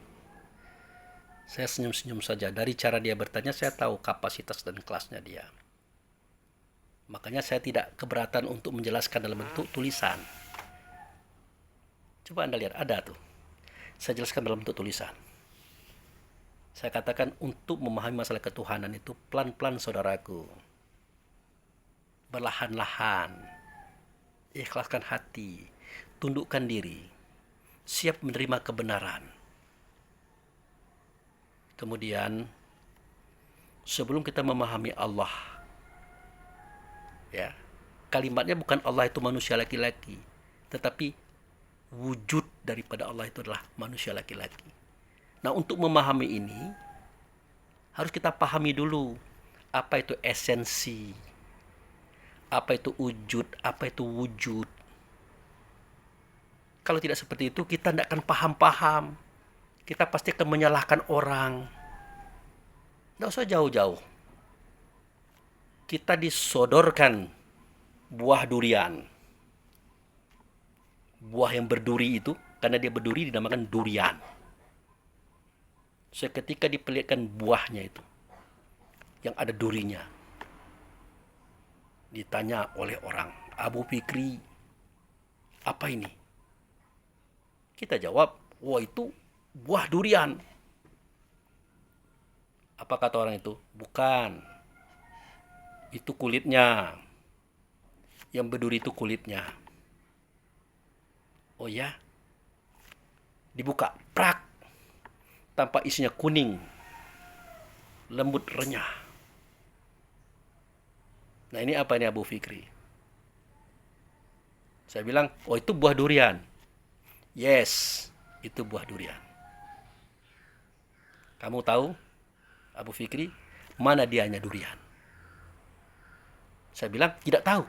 Saya senyum-senyum saja. Dari cara dia bertanya saya tahu kapasitas dan kelasnya dia. Makanya saya tidak keberatan untuk menjelaskan dalam bentuk tulisan. Coba Anda lihat, ada tuh. Saya jelaskan dalam bentuk tulisan. Saya katakan untuk memahami masalah ketuhanan itu pelan-pelan saudaraku. Berlahan-lahan. Ikhlaskan hati. Tundukkan diri. Siap menerima kebenaran. Kemudian sebelum kita memahami Allah, ya, kalimatnya bukan Allah itu manusia laki-laki, tetapi wujud daripada Allah itu adalah manusia laki-laki. Nah, untuk memahami ini harus kita pahami dulu apa itu esensi, apa itu wujud, apa itu wujud. Kalau tidak seperti itu kita tidak akan paham-paham. Kita pasti akan menyalahkan orang. Tidak usah jauh-jauh. Kita disodorkan buah durian. Buah yang berduri itu, karena dia berduri dinamakan durian. Seketika diperlihatkan buahnya itu, yang ada durinya. Ditanya oleh orang, Abu Fikri, apa ini? Kita jawab, wah itu buah durian. Apa kata orang itu? Bukan. Itu kulitnya. Yang berduri itu kulitnya. Oh ya? Dibuka, prak. Tampak isinya kuning. Lembut renyah. Nah ini apa ini Abu Fikri? Saya bilang, oh itu buah durian. Yes, itu buah durian. Kamu tahu, Abu Fikri, mana dianya durian? Saya bilang, tidak tahu.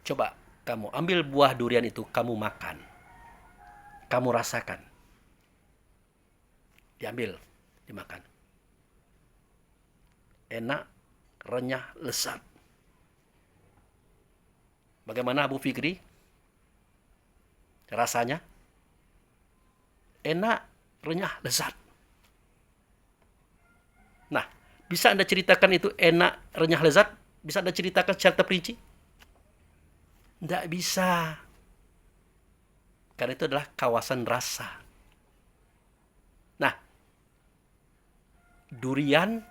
Coba kamu ambil buah durian itu, kamu makan. Kamu rasakan. Diambil, dimakan. Enak, renyah, lezat. Bagaimana Abu Fikri? Rasanya? Enak, renyah, lezat. Nah, bisa Anda ceritakan itu enak, renyah, lezat? Bisa Anda ceritakan secara terperinci? Tidak bisa. Karena itu adalah kawasan rasa. Nah, durian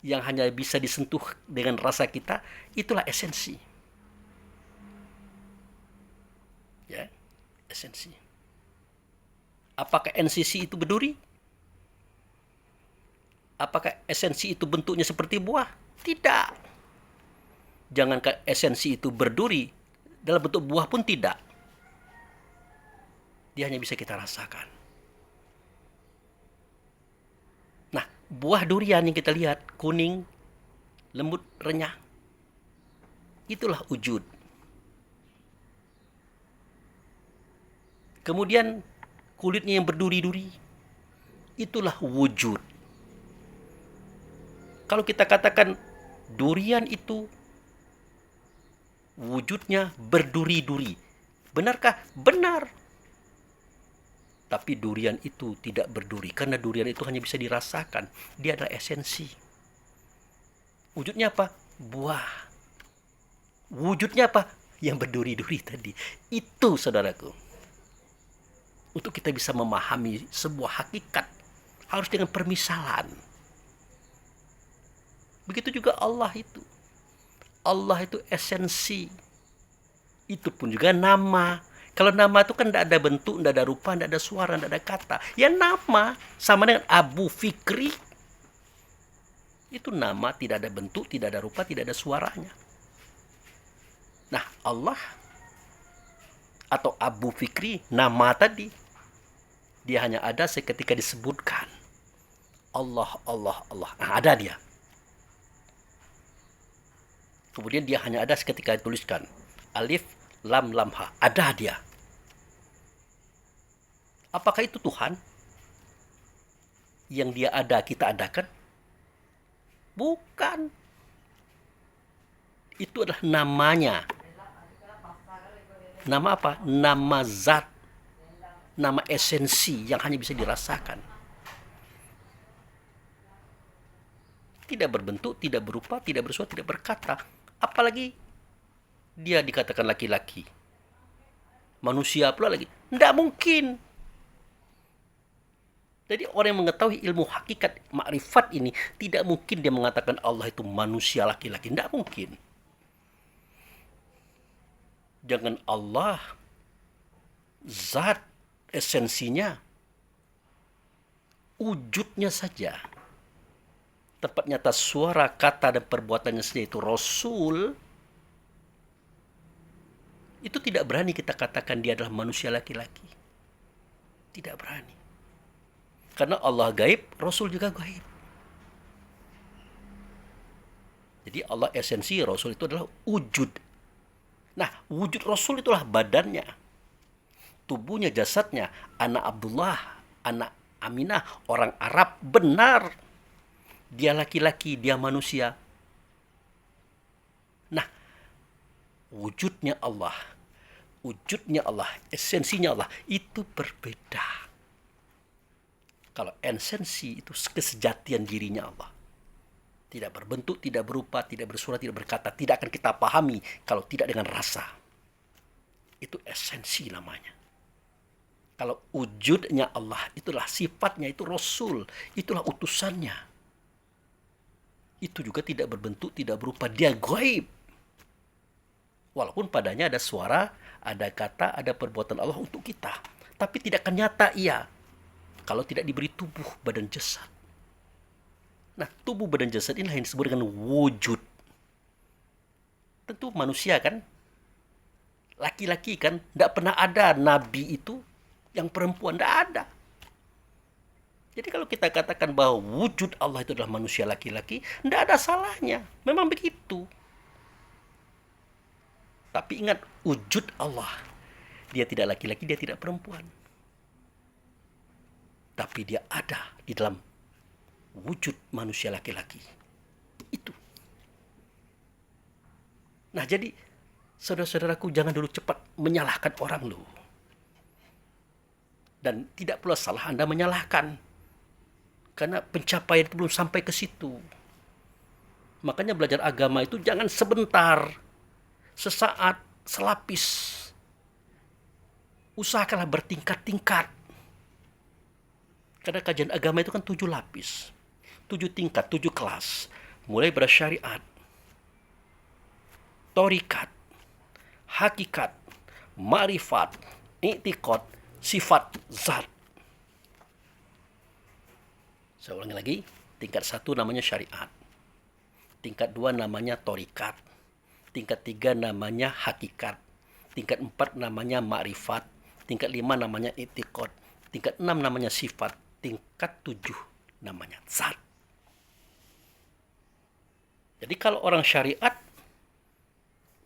yang hanya bisa disentuh dengan rasa kita, itulah esensi. Ya, esensi. Apakah NCC itu berduri? Apakah esensi itu bentuknya seperti buah? Tidak. Jangankan esensi itu berduri, dalam bentuk buah pun tidak. Dia hanya bisa kita rasakan. Nah, buah durian yang kita lihat, kuning, lembut, renyah. Itulah wujud. Kemudian kulitnya yang berduri-duri, itulah wujud. Kalau kita katakan durian itu wujudnya berduri-duri, benarkah? Benar. Tapi durian itu tidak berduri, karena durian itu hanya bisa dirasakan. Dia adalah esensi. Wujudnya apa? Buah. Wujudnya apa? Yang berduri-duri tadi. Itu saudaraku. Untuk kita bisa memahami sebuah hakikat, harus dengan permisalan. Begitu juga Allah itu. Allah itu esensi. Itu pun juga nama. Kalau nama itu kan tidak ada bentuk, tidak ada rupa, tidak ada suara, tidak ada kata. Ya nama, sama dengan Abu Fikri. Itu nama, tidak ada bentuk, tidak ada rupa, tidak ada suaranya. Nah, Allah Atau Abu Fikri, nama tadi dia hanya ada seketika disebutkan Allah, Allah, Allah. Nah, ada dia. Kemudian dia hanya ada seketika dituliskan alif, lam, lam, ha. Ada dia. Apakah itu Tuhan? Yang dia ada kita adakan? Bukan. Itu adalah namanya. Nama apa? Nama zat. Nama esensi yang hanya bisa dirasakan. Tidak berbentuk, tidak berupa, tidak bersuara, tidak berkata. Apalagi dia dikatakan laki-laki. Manusia pula lagi. Tidak mungkin. Jadi orang yang mengetahui ilmu hakikat makrifat ini, tidak mungkin dia mengatakan Allah itu manusia laki-laki. Tidak mungkin. Jangan Allah, zat, esensinya, wujudnya saja. Tempat nyata suara, kata, dan perbuatannya saja itu Rasul. Itu tidak berani kita katakan dia adalah manusia laki-laki. Tidak berani. Karena Allah gaib, Rasul juga gaib. Jadi Allah esensi, Rasul itu adalah wujud. Nah, wujud Rasul itulah badannya. Tubuhnya, jasadnya. Anak Abdullah, anak Aminah, orang Arab, benar. Dia laki-laki, dia manusia. Nah, wujudnya Allah, esensinya Allah, itu berbeda. Kalau esensi itu kesejatian dirinya Allah. Tidak berbentuk, tidak berupa, tidak bersuara, tidak berkata. Tidak akan kita pahami kalau tidak dengan rasa. Itu esensi namanya. Kalau wujudnya Allah, itulah sifatnya, itu Rasul. Itulah utusannya. Itu juga tidak berbentuk, tidak berupa. Dia gaib. Walaupun padanya ada suara, ada kata, ada perbuatan Allah untuk kita. Tapi tidak akan nyata ia. Kalau tidak diberi tubuh, badan jasad. Nah, tubuh badan jasad inilah yang disebut dengan wujud. Tentu manusia kan, laki-laki kan, tidak pernah ada nabi itu yang perempuan, tidak ada. Jadi kalau kita katakan bahwa wujud Allah itu adalah manusia laki-laki, tidak ada salahnya. Memang begitu. Tapi ingat, wujud Allah. Dia tidak laki-laki, dia tidak perempuan. Tapi dia ada di dalam wujud manusia laki-laki. Itu. Nah, jadi saudara-saudaraku, jangan dulu cepat menyalahkan orang loh. Dan tidak pula salah Anda menyalahkan. Karena pencapaian itu belum sampai ke situ. Makanya belajar agama itu jangan sebentar, sesaat, selapis. Usahakanlah bertingkat-tingkat. Karena kajian agama itu kan 7 lapis, 7 tingkat, 7 kelas. Mulai bersyariat, torikat, hakikat, ma'rifat, i'tiqad, sifat, zat. Saya ulangi lagi, tingkat 1 namanya syariat, tingkat 2 namanya torikat, tingkat 3 namanya hakikat, tingkat 4 namanya ma'rifat, tingkat 5 namanya i'tiqad, tingkat 6 namanya sifat, tingkat 7 namanya zat. Jadi kalau orang syariat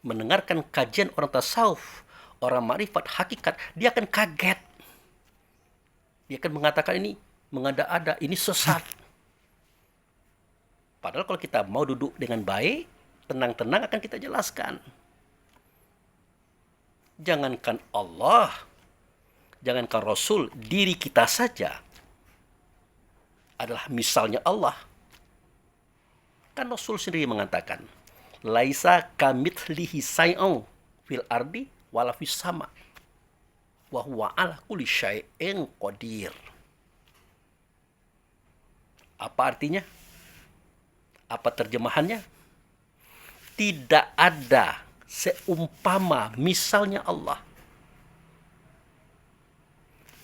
mendengarkan kajian orang tasawuf, orang ma'rifat, hakikat, dia akan kaget. Dia akan mengatakan ini mengada-ada, ini sesat. Padahal kalau kita mau duduk dengan baik, tenang-tenang akan kita jelaskan. Jangankan Allah, jangankan Rasul, diri kita saja adalah misalnya Allah. Kan Rasul sendiri mengatakan, laisa kamitslihi syai'un fil ardi wala fis sama wa huwa ala kulli syai'in qadir. Apa artinya? Apa terjemahannya? Tidak ada seumpama misalnya Allah.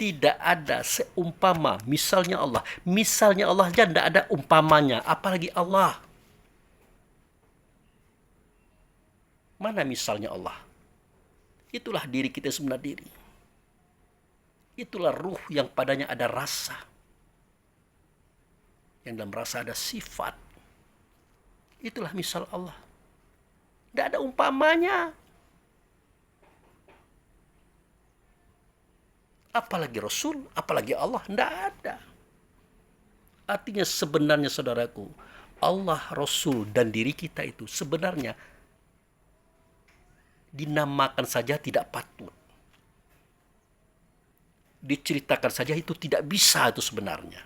Tidak ada seumpama misalnya Allah. Misalnya Allah aja tidak ada umpamanya, apalagi Allah. Mana misalnya Allah? Itulah diri kita sebenarnya diri. Itulah ruh yang padanya ada rasa. Yang dalam rasa ada sifat. Itulah misal Allah. Tidak ada umpamanya. Apalagi Rasul, apalagi Allah. Tidak ada. Artinya sebenarnya saudaraku, Allah, Rasul, dan diri kita itu sebenarnya dinamakan saja tidak patut. Diceritakan saja itu tidak bisa itu sebenarnya.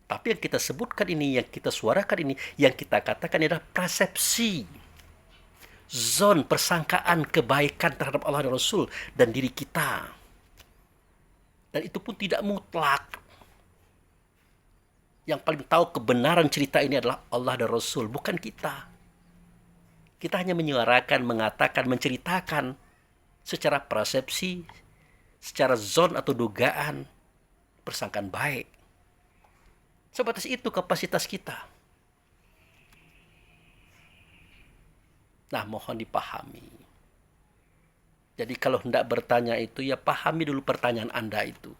Tapi yang kita sebutkan ini, yang kita suarakan ini, yang kita katakan adalah persepsi. Zon, persangkaan kebaikan terhadap Allah dan Rasul dan diri kita. Dan itu pun tidak mutlak. Yang paling tahu kebenaran cerita ini adalah Allah dan Rasul, bukan kita. Kita hanya menyuarakan, mengatakan, menceritakan secara persepsi, secara zon atau dugaan, persangkaan baik. Sebatas itu kapasitas kita. Nah, mohon dipahami. Jadi kalau hendak bertanya itu, ya pahami dulu pertanyaan Anda itu.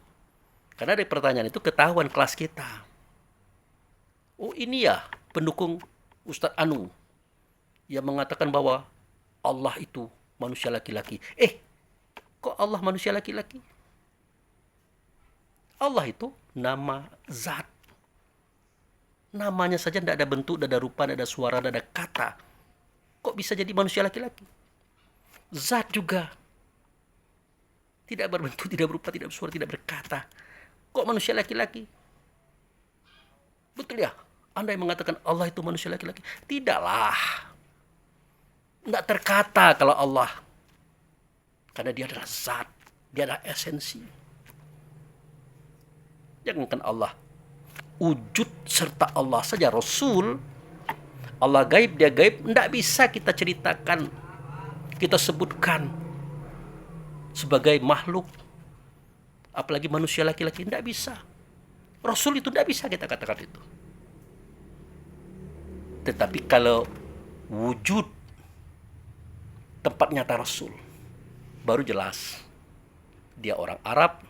Karena dari pertanyaan itu ketahuan kelas kita. Oh ini ya pendukung Ustadz Anu yang mengatakan bahwa Allah itu manusia laki-laki. Kok Allah manusia laki-laki? Allah itu nama zat. Namanya saja tidak ada bentuk, tidak ada rupa, tidak ada suara, tidak ada kata. Kok bisa jadi manusia laki-laki? Zat juga. Tidak berbentuk, tidak berupa, tidak bersuara, tidak berkata. Kok manusia laki-laki? Betul ya? Anda yang mengatakan Allah itu manusia laki-laki. Tidaklah. Tidak terkata kalau Allah. Karena dia adalah zat. Dia adalah esensi. Jangankan Allah. Wujud serta Allah saja Rasul. Allah gaib, dia gaib. Tidak bisa kita ceritakan. Kita sebutkan. Sebagai makhluk. Apalagi manusia laki-laki. Tidak bisa. Rasul itu tidak bisa kita katakan itu. Tetapi kalau wujud tempat nyata Rasul, baru jelas dia orang Arab,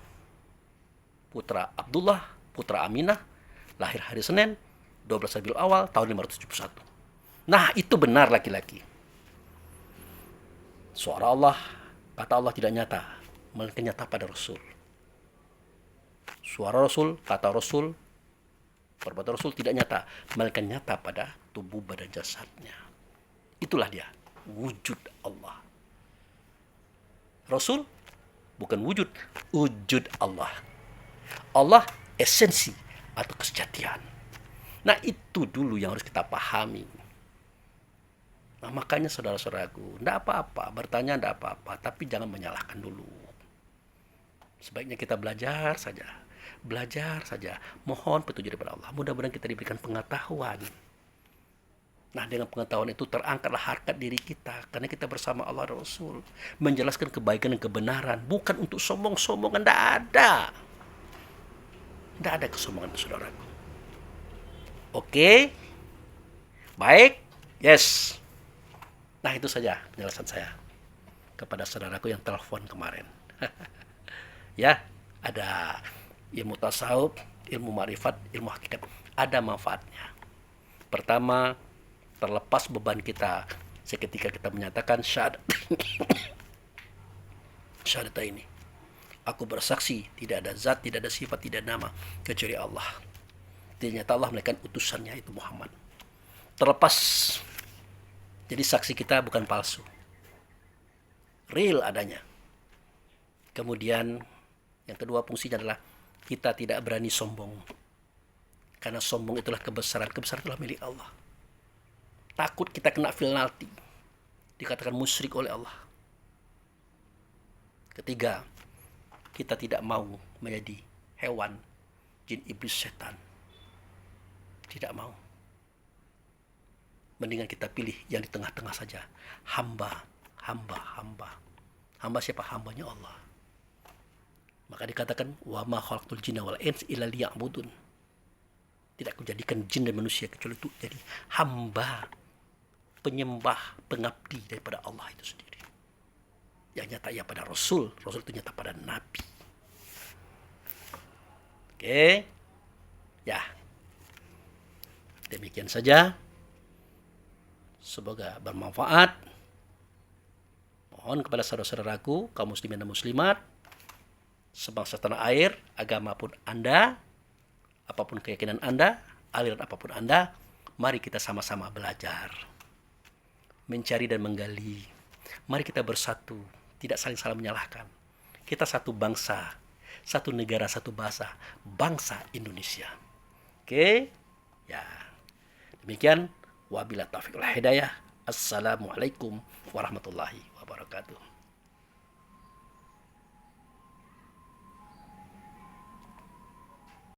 putra Abdullah, putra Aminah, lahir hari Senin 12 Rabiul Awal tahun 571. Nah itu benar laki-laki. Suara Allah, kata Allah tidak nyata, melainkan nyata pada Rasul. Suara Rasul, kata Rasul, perbuatan Rasul tidak nyata, melainkan nyata pada tubuh badan jasadnya. Itulah dia, wujud Allah. Rasul bukan wujud, wujud Allah. Allah esensi atau kesejatian. Nah itu dulu yang harus kita pahami. Nah makanya saudara-saudaraku, tidak apa-apa, bertanya tidak apa-apa, tapi jangan menyalahkan dulu. Sebaiknya kita belajar saja. Belajar saja. Mohon petunjuk daripada Allah. Mudah-mudahan kita diberikan pengetahuan. Nah dengan pengetahuan itu terangkatlah harkat diri kita. Karena kita bersama Allah dan Rasul. Menjelaskan kebaikan dan kebenaran. Bukan untuk sombong-sombongan. Tidak ada. Tidak ada kesombongan saudaraku. Oke. Baik. Yes. Nah itu saja penjelasan saya. Kepada saudaraku yang telepon kemarin. Ya. Ada ilmu tasawuf, ilmu ma'rifat, ilmu hakikat. Ada manfaatnya. Pertama, terlepas beban kita seketika kita menyatakan syahadat. Syahadat ini. Aku bersaksi tidak ada zat, tidak ada sifat, tidak ada nama kecuali Allah. Ternyata Allah melakukan utusannya itu Muhammad. Terlepas. Jadi saksi kita bukan palsu. Real adanya. Kemudian yang kedua fungsinya adalah kita tidak berani sombong. Karena sombong itulah kebesaran. Kebesaran itulah milik Allah. Takut kita kena penalti. Dikatakan musyrik oleh Allah. Ketiga, kita tidak mau menjadi hewan, jin, iblis, setan. Tidak mau. Mendingan kita pilih yang di tengah-tengah saja. Hamba. Hamba siapa? Hambanya Allah. Maka dikatakan wa ma khalaqtul jinna wal ins illa liya'budun. Tidak aku jadikan jin dan manusia kecuali itu jadi hamba, penyembah, pengabdi daripada Allah itu sendiri. yang nyata ia pada Rasul, Rasul itu nyata pada Nabi. Oke, ya demikian saja. Semoga bermanfaat. Mohon kepada saudara-saudaraku, kaum muslimin dan muslimat, sebangsa tanah air, agama pun Anda, apapun keyakinan Anda, aliran apapun Anda, mari kita sama-sama belajar, mencari dan menggali. Mari kita bersatu, tidak saling menyalahkan. Kita satu bangsa, satu negara, satu bahasa, bangsa Indonesia. Oke, ya demikian. Wabillahi taufiq wal hidayah. Assalamualaikum warahmatullahi wabarakatuh.